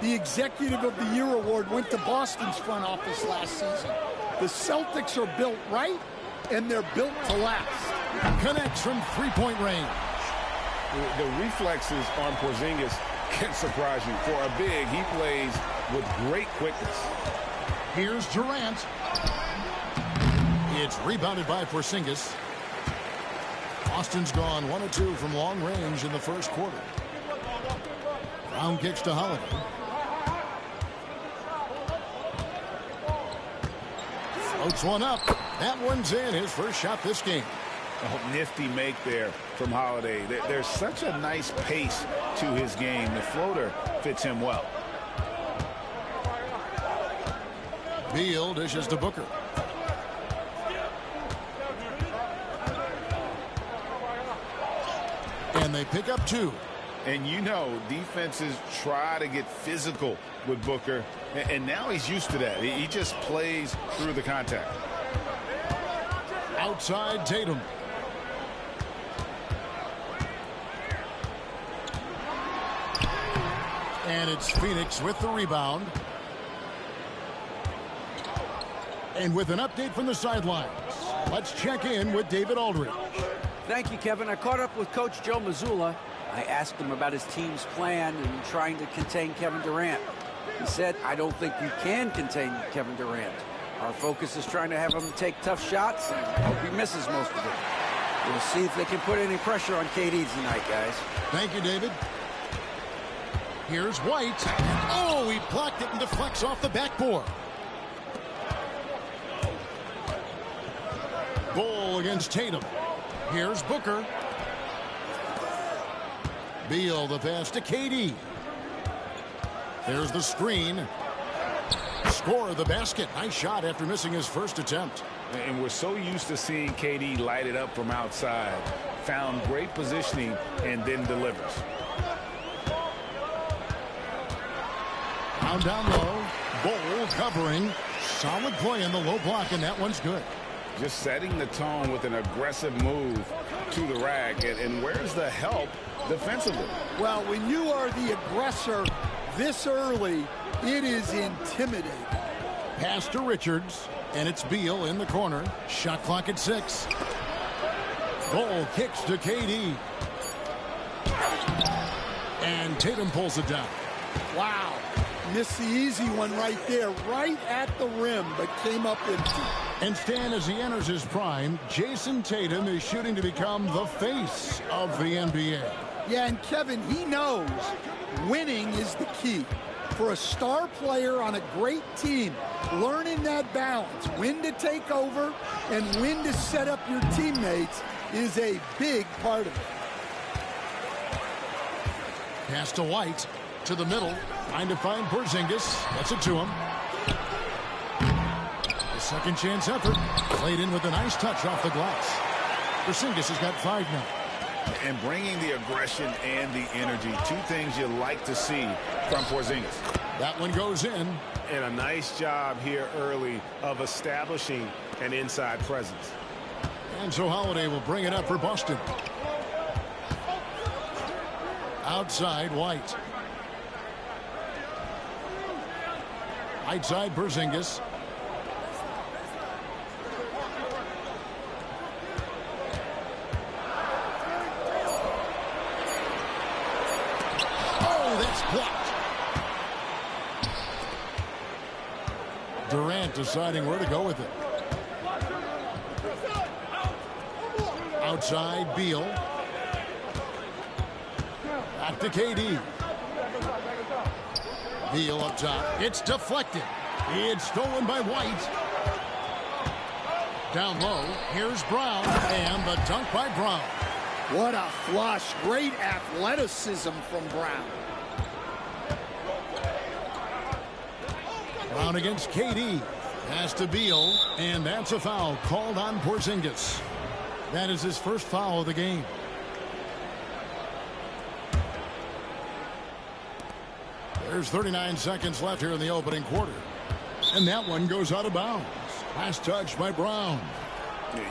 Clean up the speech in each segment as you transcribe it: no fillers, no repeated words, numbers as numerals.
The Executive of the Year award went to Boston's front office last season. The Celtics are built right, and they're built to last. Connects from three-point range. The reflexes on Porzingis can surprise you. For a big, he plays with great quickness. Here's Durant. It's rebounded by Porzingis. Boston's gone 1 of 2 from long range in the first quarter. Brown kicks to Holiday. Floats one up. That one's in. His first shot this game. Oh, nifty make there from Holiday. There's such a nice pace to his game. The floater fits him well. Beal dishes to Booker. And they pick up 2. And you know, defenses try to get physical with Booker. And now he's used to that. He just plays through the contact. Outside Tatum. And it's Phoenix with the rebound. And with an update from the sidelines, let's check in with David Aldridge. Thank you, Kevin. I caught up with Coach Joe Mazzulla. I asked him about his team's plan in trying to contain Kevin Durant. He said, I don't think you can contain Kevin Durant. Our focus is trying to have him take tough shots and hope he misses most of it. We'll see if they can put any pressure on KD tonight, guys. Thank you, David. Here's White. Oh, he blocked it and deflects off the backboard. Goal against Tatum. Here's Booker. Beal the pass to KD. There's the screen. Score the basket. Nice shot after missing his first attempt. And we're so used to seeing KD light it up from outside. Found great positioning and then delivers. Down low. Bol covering. Solid play in the low block, and that one's good. Just setting the tone with an aggressive move to the rack. And where's the help defensively? Well, when you are the aggressor this early, it is intimidating. Pass to Richards, and it's Beal in the corner. Shot clock at 6. Bol kicks to KD. And Tatum pulls it down. Wow. Missed the easy one right there, right at the rim, but came up empty. And Stan, as he enters his prime, Jason Tatum is shooting to become the face of the NBA. Yeah, and Kevin, he knows winning is the key. For a star player on a great team, learning that balance, when to take over and when to set up your teammates, is a big part of it. Pass to White, to the middle, trying to find Porzingis. Gets it to him. The second chance effort, played in with a nice touch off the glass. Porzingis has got 5 now. And bringing the aggression and the energy, 2 things you like to see from Porzingis. That one goes in. And a nice job here early of establishing an inside presence. And so Holiday will bring it up for Boston. Outside White. Right side Porzingis. Blocked. Durant deciding where to go with it. Outside Beal. Back to KD. Beal up top. It's deflected. It's stolen by White. Down low. Here's Brown. And the dunk by Brown. What a flush. Great athleticism from Brown. Brown against KD. Pass to Beal. And that's a foul called on Porzingis. That is his first foul of the game. There's 39 seconds left here in the opening quarter. And that one goes out of bounds. Last touch by Brown.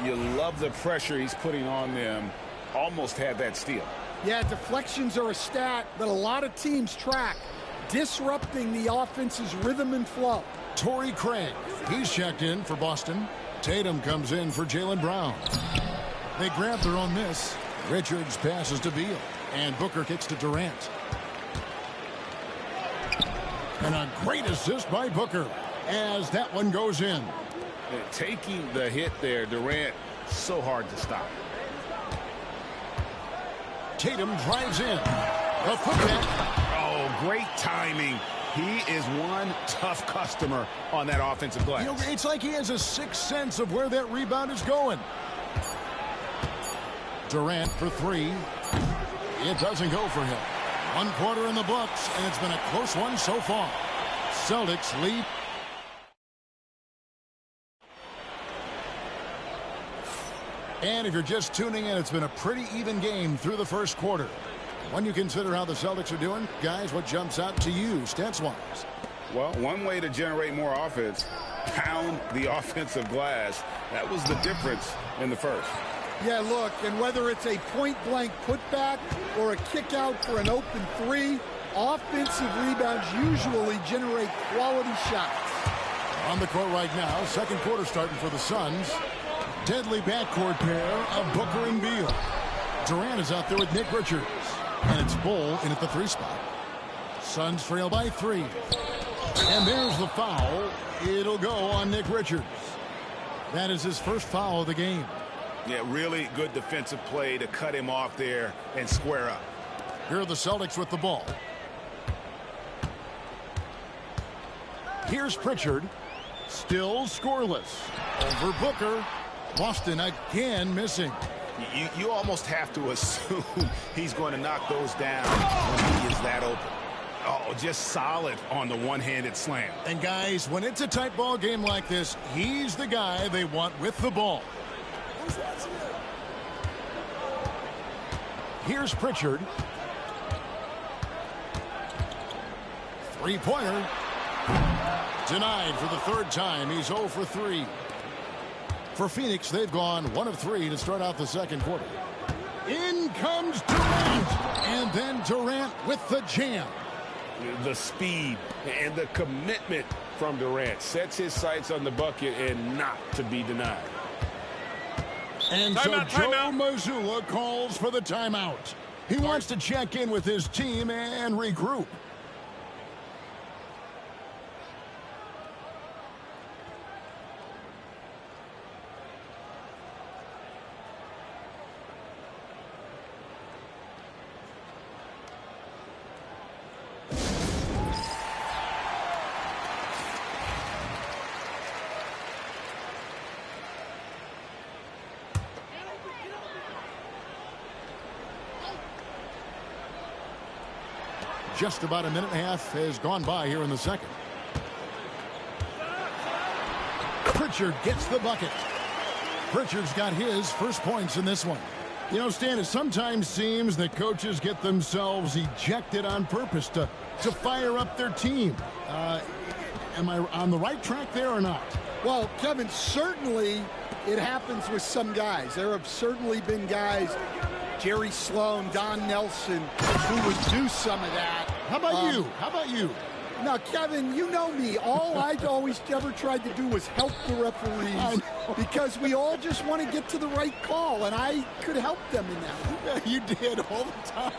You love the pressure he's putting on them. Almost had that steal. Yeah, deflections are a stat that a lot of teams track. disrupting the offense's rhythm and flow. Torrey Craig, he's checked in for Boston. Tatum comes in for Jaylen Brown. They grab their own miss. Richards passes to Beal, and Booker kicks to Durant. And a great assist by Booker as that one goes in. Taking the hit there, Durant, so hard to stop. Tatum drives in. A putback. Oh, great timing. He is one tough customer on that offensive glass. You know, it's like he has a sixth sense of where that rebound is going. Durant for three. It doesn't go for him. 1 quarter in the books, and it's been a close one so far. Celtics lead. And if you're just tuning in, it's been a pretty even game through the first quarter. When you consider how the Celtics are doing, guys, what jumps out to you, stats-wise? Well, one way to generate more offense, pound the offensive glass. That was the difference in the first. Yeah, look, and whether it's a point-blank putback or a kick-out for an open three, offensive rebounds usually generate quality shots. On the court right now, second quarter starting for the Suns. Deadly backcourt pair of Booker and Beal. Durant is out there with Nick Richards. And it's Bull in at the 3 spot. Suns trail by 3. And there's the foul. It'll go on Nick Richards. That is his first foul of the game. Yeah, really good defensive play to cut him off there and square up. Here are the Celtics with the ball. Here's Pritchard. Still scoreless. Over Booker. Boston again missing. You almost have to assume he's going to knock those down when he is that open. Oh, just solid on the one-handed slam. And guys, when it's a tight ball game like this, he's the guy they want with the ball. Here's Pritchard. Three-pointer. Denied for the third time. He's 0 for 3. For Phoenix, they've gone 1 of 3 to start out the second quarter. In comes Durant. And then Durant with the jam. The speed and the commitment from Durant sets his sights on the bucket and not to be denied. And timeout, so Joe Mazzulla calls for the timeout. He wants to check in with his team and regroup. Just about a minute and a half has gone by here in the second. Pritchard gets the bucket. Pritchard's got his first points in this one. You know, Stan, it sometimes seems that coaches get themselves ejected on purpose to fire up their team. Am I on the right track there or not? Well, Kevin, certainly it happens with some guys. There have certainly been guys, Jerry Sloan, Don Nelson, who would do some of that. How about you? How about you? Now, Kevin, you know me. All I always ever tried to do was help the referees because we all just want to get to the right call, and I could help them in that. You did all the time.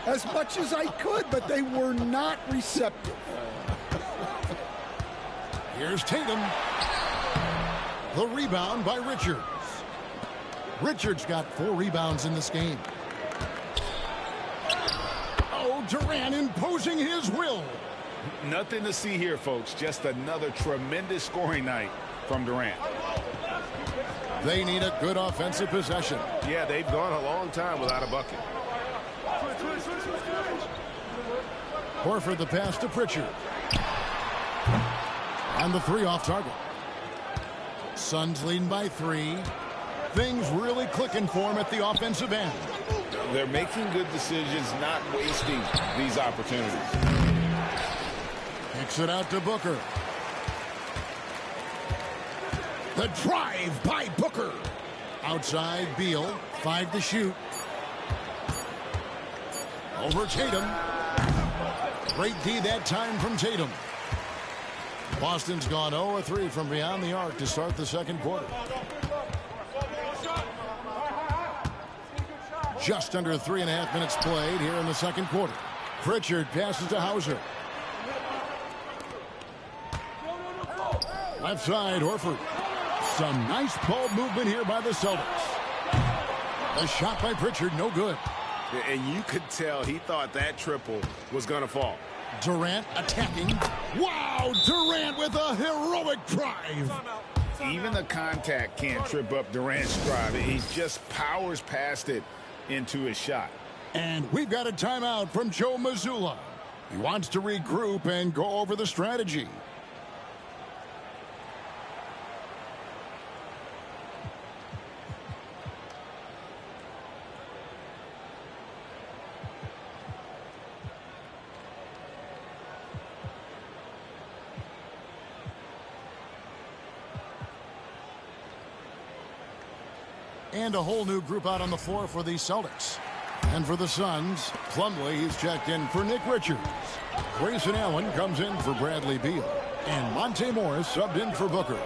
As much as I could, but they were not receptive. Here's Tatum. The rebound by Richards. Richards got 4 rebounds in this game. Oh, Durant imposing his will. Nothing to see here, folks. Just another tremendous scoring night from Durant. They need a good offensive possession. Yeah, they've gone a long time without a bucket. Horford the pass to Pritchard. And the 3 off target. Suns leading by 3. Things really clicking for him at the offensive end. They're making good decisions, not wasting these opportunities. Kicks it out to Booker. The drive by Booker. Outside, Beal. 5 to shoot. Over Tatum. Great D that time from Tatum. Boston's gone 0-3 from beyond the arc to start the second quarter. Just under 3.5 minutes played here in the second quarter. Pritchard passes to Hauser. Left side, Horford. Some nice ball movement here by the Celtics. The shot by Pritchard, no good. And you could tell he thought that triple was going to fall. Durant attacking. Wow, Durant with a heroic drive. Even the contact can't trip up Durant's drive. He just powers past it into his shot. And we've got a timeout from Joe Mazzulla. He wants to regroup and go over the strategy. And a whole new group out on the floor for the Celtics. And for the Suns, Plumlee, he's checked in for Nick Richards. Grayson Allen comes in for Bradley Beal. And Monte Morris subbed in for Booker.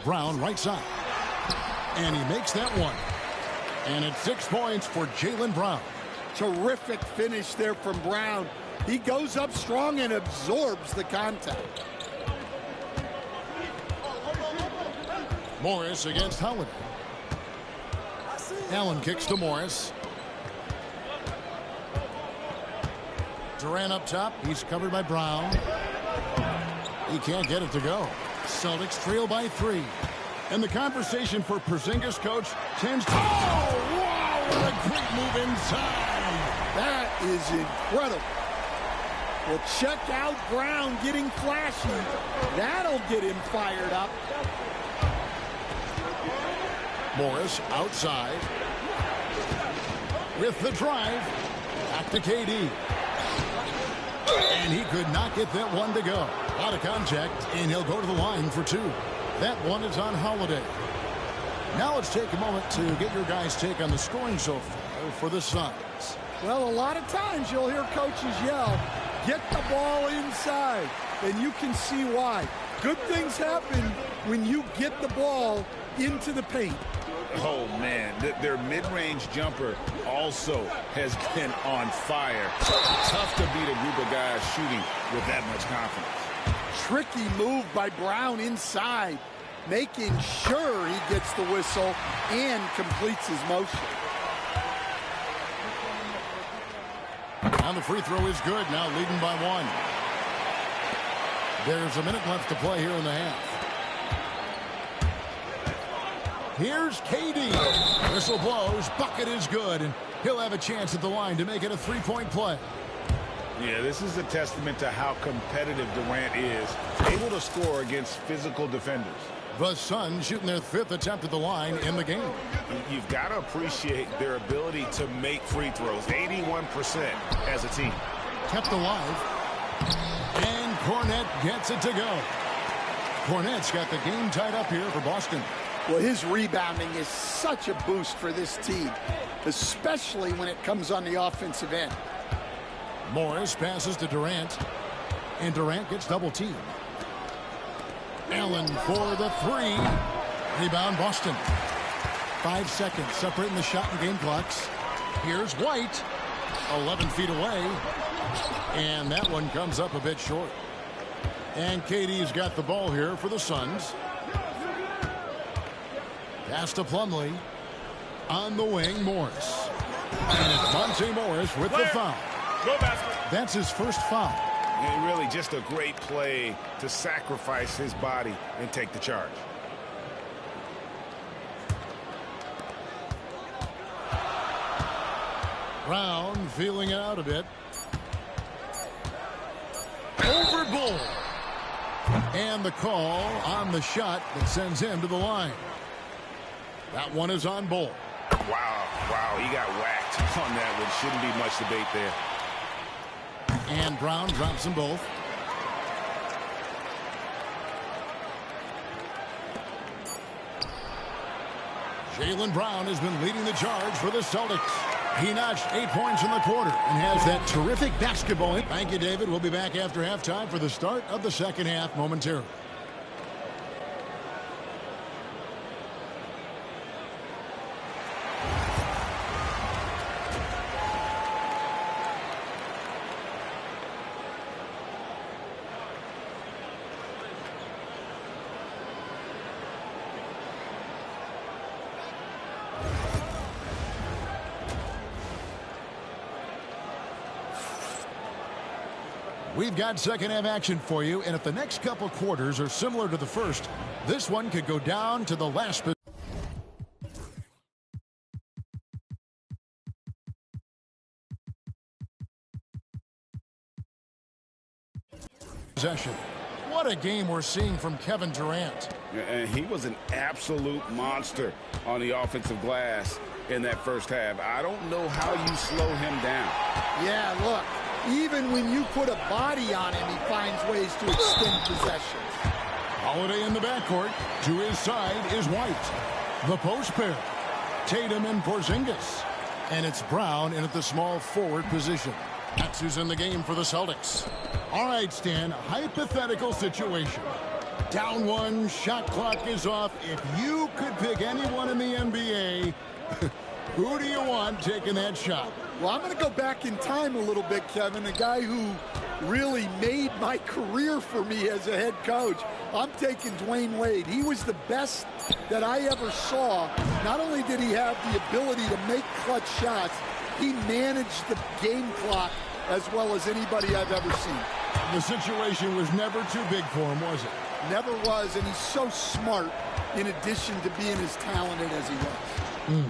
Brown right side. And he makes that one. And it's 6 points for Jaylen Brown. Terrific finish there from Brown. He goes up strong and absorbs the contact. Morris against Holiday. Allen kicks to Morris. Durant up top. He's covered by Brown. He can't get it to go. Celtics trail by 3. And the conversation for Porzingis, coach, tends to... Oh, wow, what a great move inside. That is incredible. Well, check out Brown getting flashy. That'll get him fired up. Morris outside. With the drive. Back to KD. And he could not get that one to go. Out of contact, and he'll go to the line for 2. That one is on Holiday. Now let's take a moment to get your guys' take on the scoring so far for the Suns. Well, a lot of times you'll hear coaches yell, get the ball inside, and you can see why. Good things happen when you get the ball into the paint. Oh, man, their mid-range jumper also has been on fire. Tough to beat a group of guys shooting with that much confidence. Tricky move by Brown inside, making sure he gets the whistle and completes his motion. And the free throw is good, now leading by 1. There's a minute left to play here in the half. Here's KD. Whistle blows. Bucket is good. And he'll have a chance at the line to make it a 3-point play. Yeah, this is a testament to how competitive Durant is. Able to score against physical defenders. The Suns shooting their 5th attempt at the line in the game. You've got to appreciate their ability to make free throws. 81% as a team. Kept alive. And Cornette gets it to go. Cornette's got the game tied up here for Boston. Well, his rebounding is such a boost for this team, especially when it comes on the offensive end. Morris passes to Durant, and Durant gets double-teamed. Allen for the 3. Rebound, Boston. 5 seconds separating the shot and game clocks. Here's White, 11 feet away, and that one comes up a bit short. And KD's got the ball here for the Suns. Pass to Plumlee. On the wing, Morris. And it's Monte Morris with the foul. That's his first foul. And really just a great play to sacrifice his body and take the charge. Brown feeling it out a bit. Over Bull. And the call on the shot that sends him to the line. That one is on Bull. Wow, he got whacked on that one. Shouldn't be much debate there. And Brown drops them both. Jaylen Brown has been leading the charge for the Celtics. He notched 8 points in the quarter and has that terrific basketball. Thank you, David. We'll be back after halftime for the start of the second half momentarily. We've got second half action for you, and if the next couple quarters are similar to the first, this one could go down to the last possession. What a game we're seeing from Kevin Durant. And he was an absolute monster on the offensive glass in that first half. I don't know how you slow him down. Yeah, look. Even when you put a body on him, he finds ways to extend possession. Holiday in the backcourt. To his side is White. The post pair. Tatum and Porzingis. And it's Brown in at the small forward position. That's who's in the game for the Celtics. All right, Stan, hypothetical situation. Down one, shot clock is off. If you could pick anyone in the NBA, who do you want taking that shot? Well, I'm going to go back in time a little bit, Kevin. A guy who really made my career for me as a head coach. I'm taking Dwayne Wade. He was the best that I ever saw. Not only did he have the ability to make clutch shots, he managed the game clock as well as anybody I've ever seen. The situation was never too big for him, was it? Never was, and he's so smart in addition to being as talented as he was.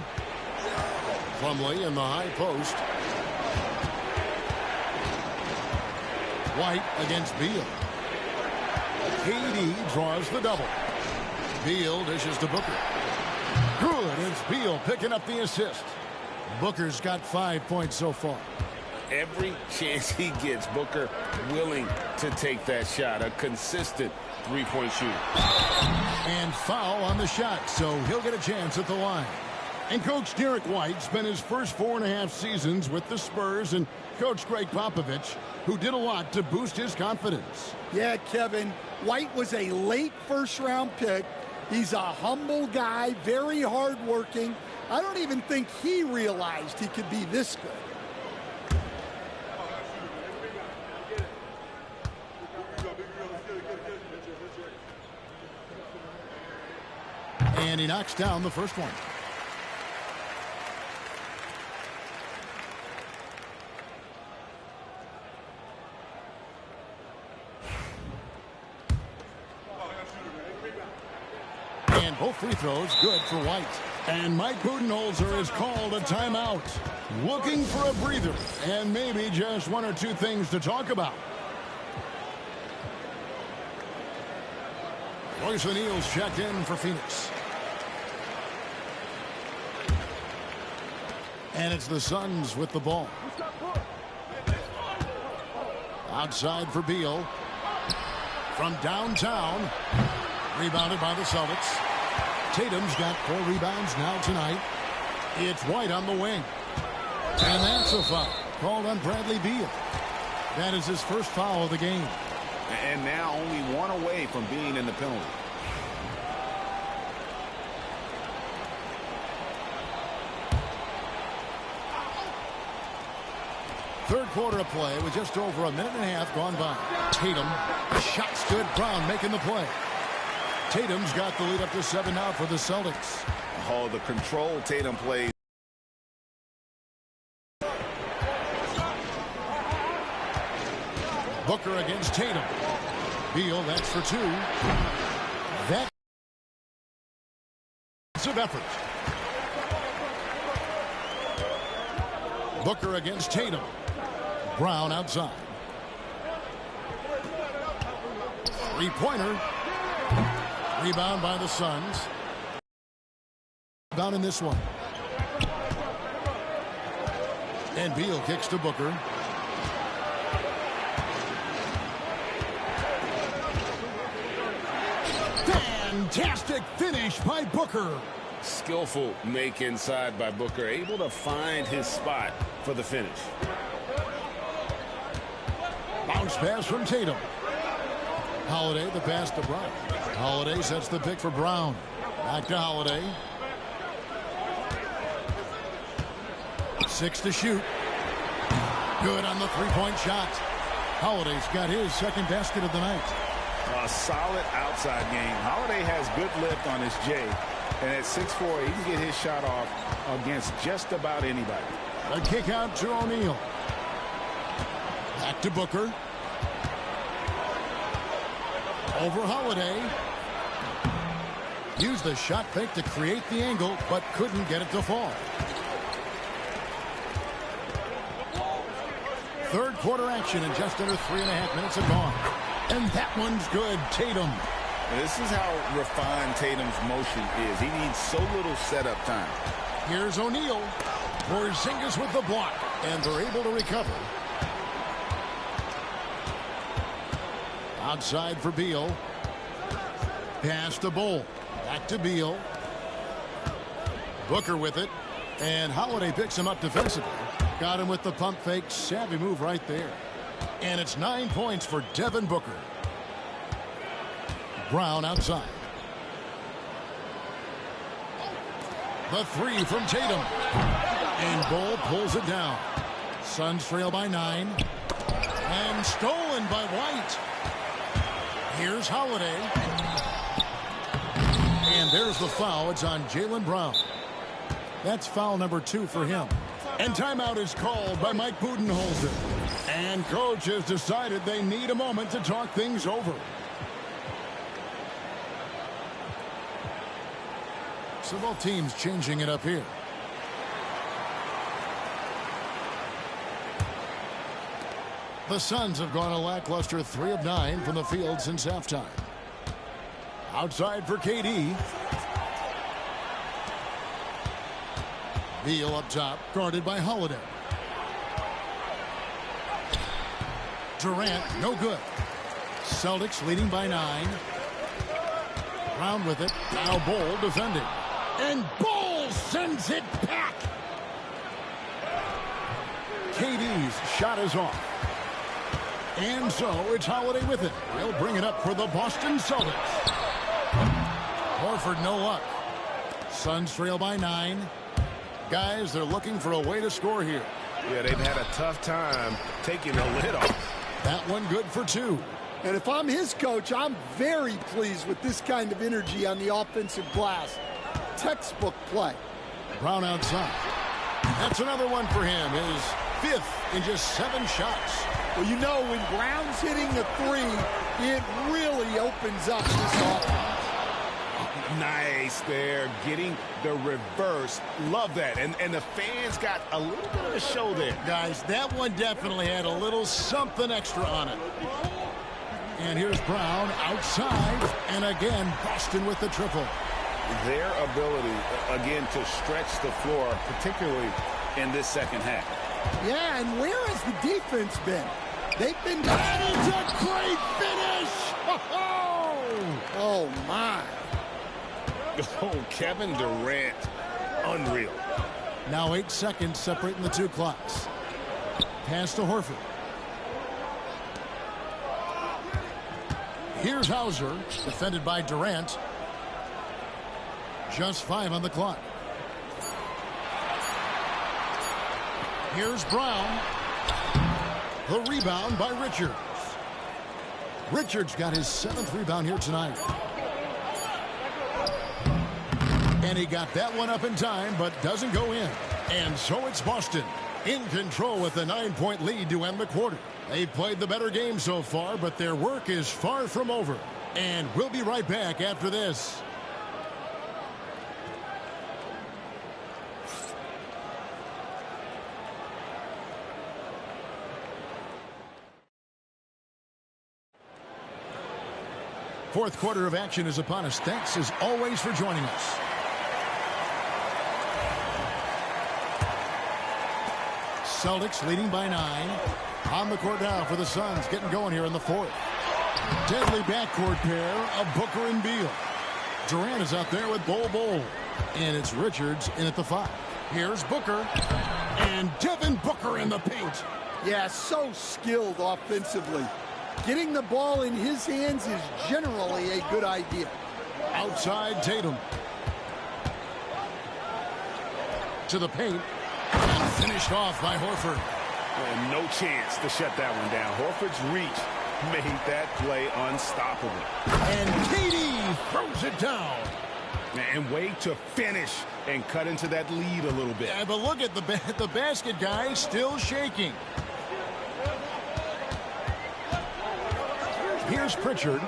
Plumlee in the high post. White against Beal. KD draws the double. Beal dishes to Booker. Good, it's Beal picking up the assist. Booker's got 5 points so far. Every chance he gets, Booker willing to take that shot. A consistent three-point shooter. And foul on the shot, so he'll get a chance at the line. And Coach Derek White spent his first 4.5 seasons with the Spurs and Coach Greg Popovich, who did a lot to boost his confidence. Yeah, Kevin, White was a late first-round pick. He's a humble guy, very hardworking. I don't even think he realized he could be this good. And he knocks down the first one. And both free throws good for White. And Mike Budenholzer has called a timeout. Looking for a breather and maybe just one or two things to talk about. Royce O'Neal's checked in for Phoenix. And it's the Suns with the ball. Outside for Beal. From downtown. Rebounded by the Celtics. Tatum's got 4 rebounds now tonight. It's White on the wing. And that's a foul called on Bradley Beal. That is his first foul of the game. And now only one away from being in the penalty. Third quarter of play with just over a minute and a half gone by. Tatum, shot's good. Brown making the play. Tatum's got the lead up to 7 now for the Celtics. Oh, the control Tatum plays. Booker against Tatum. Beal, that's for 2. That's of effort. Booker against Tatum. Brown outside. Three-pointer. Rebound by the Suns. Down in this one. And Beal kicks to Booker. Fantastic finish by Booker. Skillful make inside by Booker, able to find his spot for the finish. Bounce pass from Tatum. Holiday, the pass to Brown. Holiday sets the pick for Brown. Back to Holiday. 6 to shoot. Good on the three-point shot. Holiday's got his second basket of the night. A solid outside game. Holiday has good lift on his J. And at 6'4", he can get his shot off against just about anybody. A kick out to O'Neal. Back to Booker. Over Holiday. Used the shot fake to create the angle, but couldn't get it to fall. Third quarter action, and just under 3.5 minutes have gone. And that one's good. Tatum. This is how refined Tatum's motion is. He needs so little setup time. Here's O'Neal. Porzingis with the block, and they're able to recover. Outside for Beal. Pass to Bull. Back to Beal. Booker with it. And Holiday picks him up defensively. Got him with the pump fake. Savvy move right there. And it's 9 points for Devin Booker. Brown outside. The three from Tatum. And Bull pulls it down. Suns trail by 9. And stolen by White. Here's Holiday. And there's the foul. It's on Jaylen Brown. That's foul number 2 for him. And timeout is called by Mike Budenholzer. And coach has decided they need a moment to talk things over. So both teams changing it up here. The Suns have gone a lackluster 3 of 9 from the field since halftime. Outside for KD. Beal up top, guarded by Holiday. Durant, no good. Celtics leading by 9. Brown with it. Now Bull defending. And Bull sends it back. KD's shot is off. And so it's Holiday with it. He'll bring it up for the Boston Celtics. Horford no luck. Suns trail by 9. Guys, they're looking for a way to score here. Yeah, they've had a tough time taking the lid off. That one good for 2. And if I'm his coach, I'm very pleased with this kind of energy on the offensive glass. Textbook play. Brown outside. That's another one for him. His 5th in just 7 shots. Well, you know, when Brown's hitting the 3, it really opens up this offense. Nice there, getting the reverse. Love that. And the fans got a little bit of a show there. Guys, that one definitely had a little something extra on it. And here's Brown outside. And again, Boston with the triple. Their ability, again, to stretch the floor, particularly in this second half. Yeah, and where has the defense been? They've been... That is a great finish! Oh, my. Oh, Kevin Durant, unreal. Now 8 seconds separating the 2 clocks. Pass to Horford. Here's Hauser, defended by Durant. Just 5 on the clock. Here's Brown. The rebound by Richards. Richards got his 7th rebound here tonight. And he got that one up in time, but doesn't go in. And so it's Boston in control with a 9-point lead to end the quarter. They've played the better game so far, but their work is far from over. And we'll be right back after this. Fourth quarter of action is upon us. Thanks as always for joining us. Celtics leading by 9. On the court now for the Suns, getting going here in the 4th. Deadly backcourt pair of Booker and Beal. Durant is out there with Bull. And it's Richards in at the 5. Here's Booker. And Devin Booker in the paint. Yeah, so skilled offensively. Getting the ball in his hands is generally a good idea. Outside Tatum. To the paint. And finished off by Horford. And no chance to shut that one down. Horford's reach made that play unstoppable. And KD throws it down. And way to finish and cut into that lead a little bit. Yeah, but look at the basket guy still shaking. Here's Pritchard.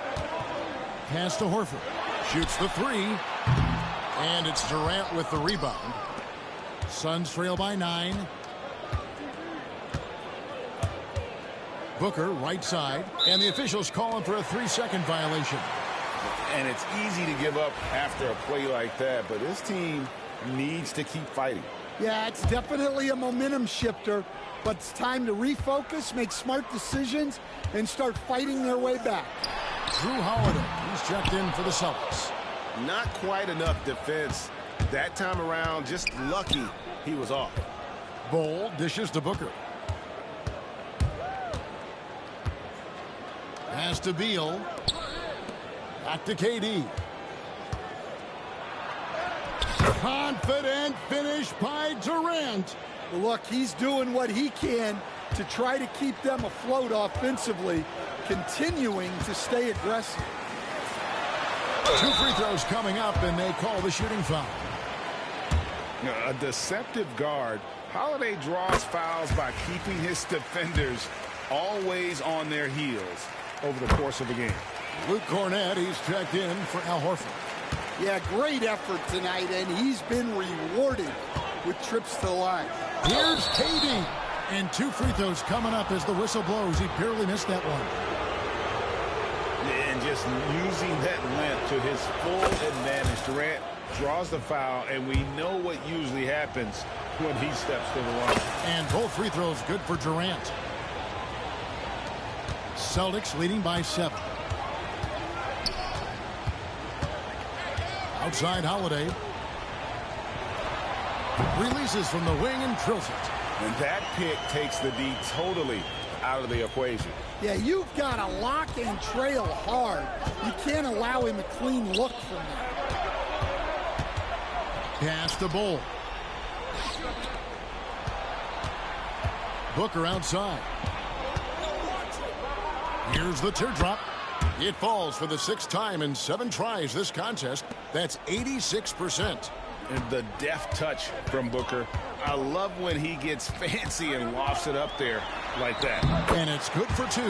Pass to Horford. Shoots the 3. And it's Durant with the rebound. Suns trail by 9. Booker, right side. And the officials calling for a 3-second violation. And it's easy to give up after a play like that, but this team needs to keep fighting. Yeah, it's definitely a momentum shifter, but it's time to refocus, make smart decisions, and start fighting their way back. Drew Holiday, he's checked in for the Celtics. Not quite enough defense. That time around, just lucky he was off. Bol dishes to Booker. Pass to Beal. Back to KD. Confident finish by Durant. Look, he's doing what he can to try to keep them afloat offensively, continuing to stay aggressive. 2 free throws coming up, and they call the shooting foul. A deceptive guard. Holiday draws fouls by keeping his defenders always on their heels over the course of the game. Luke Cornett, he's checked in for Al Horford. Yeah, great effort tonight, and he's been rewarded with trips to the line. Here's KD. And 2 free throws coming up as the whistle blows. He barely missed that one. And just using that length to his full advantage. Durant draws the foul, and we know what usually happens when he steps to the line. And both free throws good for Durant. Celtics leading by 7. Outside Holiday. Releases from the wing and drills it. And that pick takes the D totally out of the equation. Yeah, you've got to lock and trail hard. You can't allow him a clean look from that. Pass to Bol. Booker outside. Here's the teardrop. It falls for the 6th time in 7 tries this contest. That's 86%. And the deft touch from Booker. I love when he gets fancy and lofts it up there like that. And it's good for 2.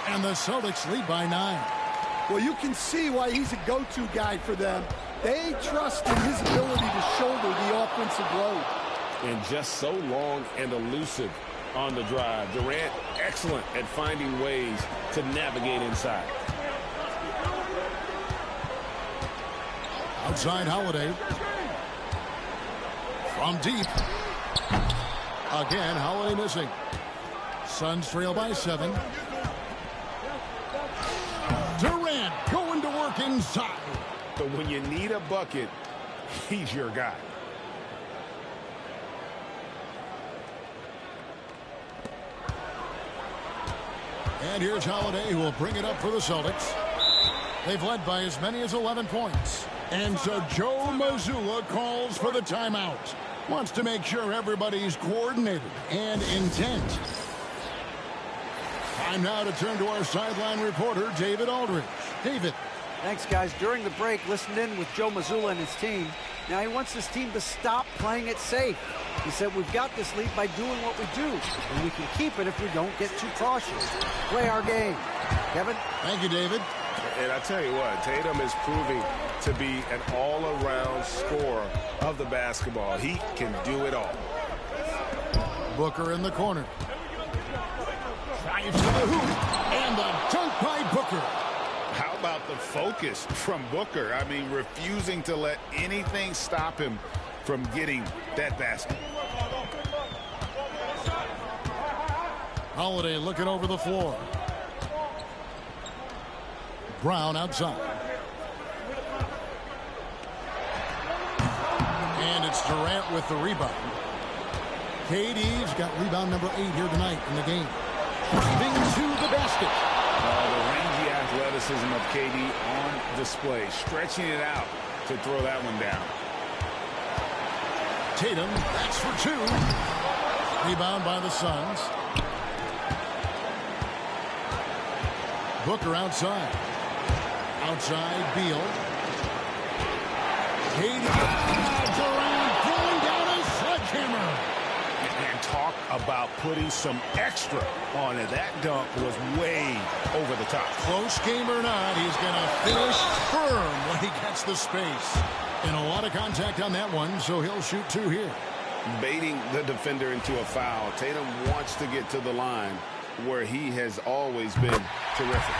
And the Celtics lead by 9. Well, you can see why he's a go-to guy for them. They trust in his ability to shoulder the offensive load. And just so long and elusive on the drive. Durant excellent at finding ways to navigate inside. Outside Holiday. From deep. Again, Holiday missing. Suns trail by 7. Durant going to work inside. But when you need a bucket, he's your guy. And here's Holiday, who will bring it up for the Celtics. They've led by as many as 11 points. And so Joe Mazzulla calls for the timeout. Wants to make sure everybody's coordinated and intent. Time now to turn to our sideline reporter, David Aldridge. David. Thanks, guys. During the break, listened in with Joe Mazzulla and his team. Now he wants his team to stop playing it safe. He said, we've got this lead by doing what we do, and we can keep it if we don't get too cautious. Play our game. Kevin? Thank you, David. And I tell you what, Tatum is proving to be an all-around scorer of the basketball. He can do it all. Booker in the corner. Drives to the hoop, and the dunk by Booker. How about the focus from Booker? I mean, refusing to let anything stop him from getting that basket. Holiday looking over the floor. Brown outside. And it's Durant with the rebound. KD's got rebound number 8 here tonight in the game. Driving to the basket. The rangy athleticism of KD on display. Stretching it out to throw that one down. Tatum, that's for 2. Rebound by the Suns. Booker outside. Outside, Beal. KD. Durant throwing down a sledgehammer. And talk about putting some extra on it. That dunk was way over the top. Close game or not, he's going to finish firm when he gets the space. And a lot of contact on that one, so he'll shoot 2 here. Baiting the defender into a foul. Tatum wants to get to the line where he has always been terrific.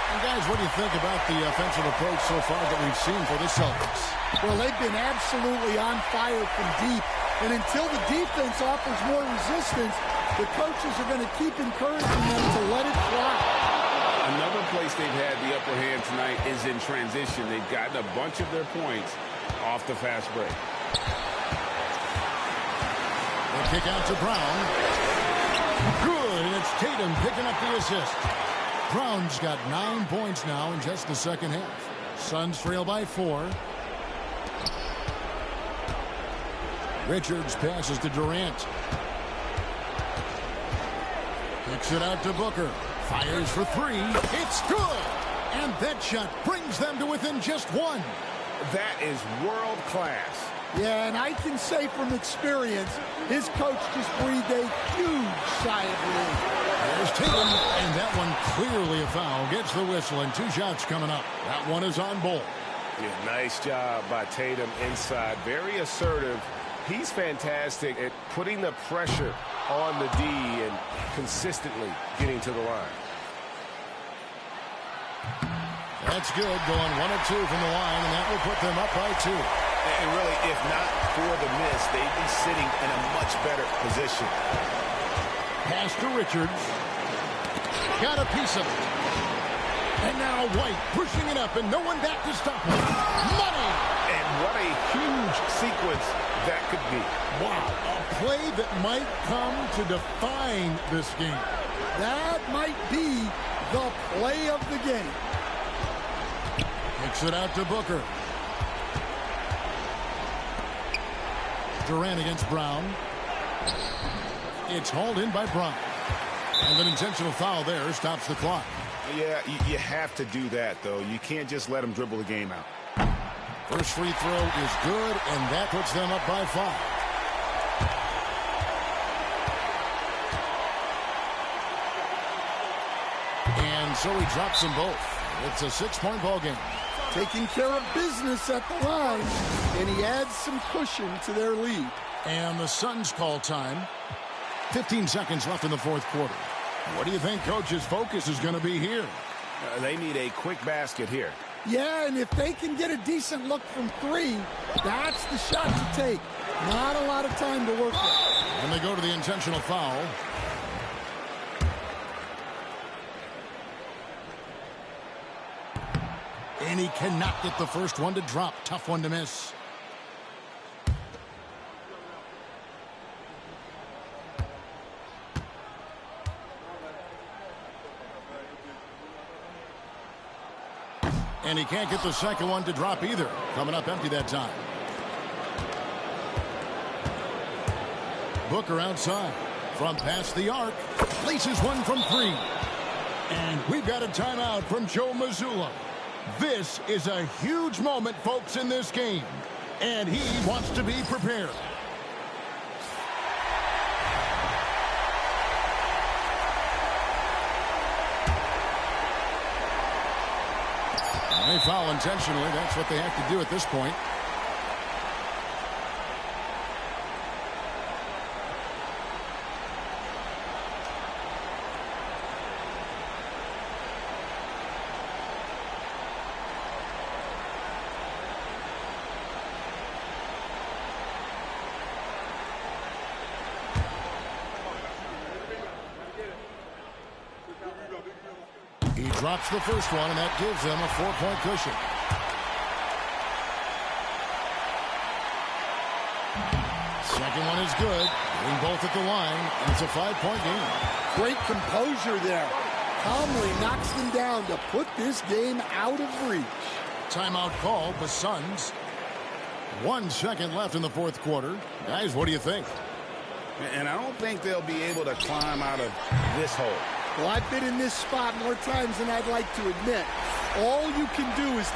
And guys, what do you think about the offensive approach so far that we've seen for the Celtics? Well, they've been absolutely on fire from deep. And until the defense offers more resistance, the coaches are going to keep encouraging them to let it fly. Another place they've had the upper hand tonight is in transition. They've gotten a bunch of their points off the fast break. The kick out to Brown. Good, and it's Tatum picking up the assist. Brown's got 9 points now in just the second half. Suns trail by 4. Richards passes to Durant. Kicks it out to Booker. Fires for 3. It's good! And that shot brings them to within just 1. That is world class. Yeah, and I can say from experience, his coach just breathed a huge sigh of relief. There's Tatum, and that one clearly a foul. Gets the whistle, and 2 shots coming up. That one is on Bull. Yeah, nice job by Tatum inside. Very assertive. He's fantastic at putting the pressure on the D and consistently getting to the line. That's good, going 1 of 2 from the line, and that will put them up by 2. And really, if not for the miss, they'd be sitting in a much better position. Pass to Richards. Got a piece of it. And now White pushing it up, and no one back to stop him. Money! And what a huge sequence that could be. Wow, a play that might come to define this game. That might be the play of the game. Kicks it out to Booker. Durant against Brown. It's hauled in by Brown. And an intentional foul there stops the clock. Yeah, you have to do that, though. You can't just let him dribble the game out. First free throw is good, and that puts them up by 5. And so he drops them both. It's a 6-point ball game. Taking care of business at the line, and he adds some cushion to their lead. And the Suns call time. 15 seconds left in the 4th quarter. What do you think Coach's focus is going to be here? They need a quick basket here. Yeah, and if they can get a decent look from 3, that's the shot to take. Not a lot of time to work with. And they go to the intentional foul. And he cannot get the first one to drop. Tough one to miss. And he can't get the second one to drop either. Coming up empty that time. Booker outside. From past the arc. Places one from 3. And we've got a timeout from Joe Mazzulla. This is a huge moment, folks, in this game. And he wants to be prepared. They foul intentionally. That's what they have to do at this point. He drops the first one, and that gives them a 4-point cushion. is good. Getting both at the line, and it's a 5-point game. Great composure there. Calmly knocks them down to put this game out of reach. Timeout call, the Suns. 1 second left in the fourth quarter. Guys, what do you think? And I don't think they'll be able to climb out of this hole. Well, I've been in this spot more times than I'd like to admit. All you can do is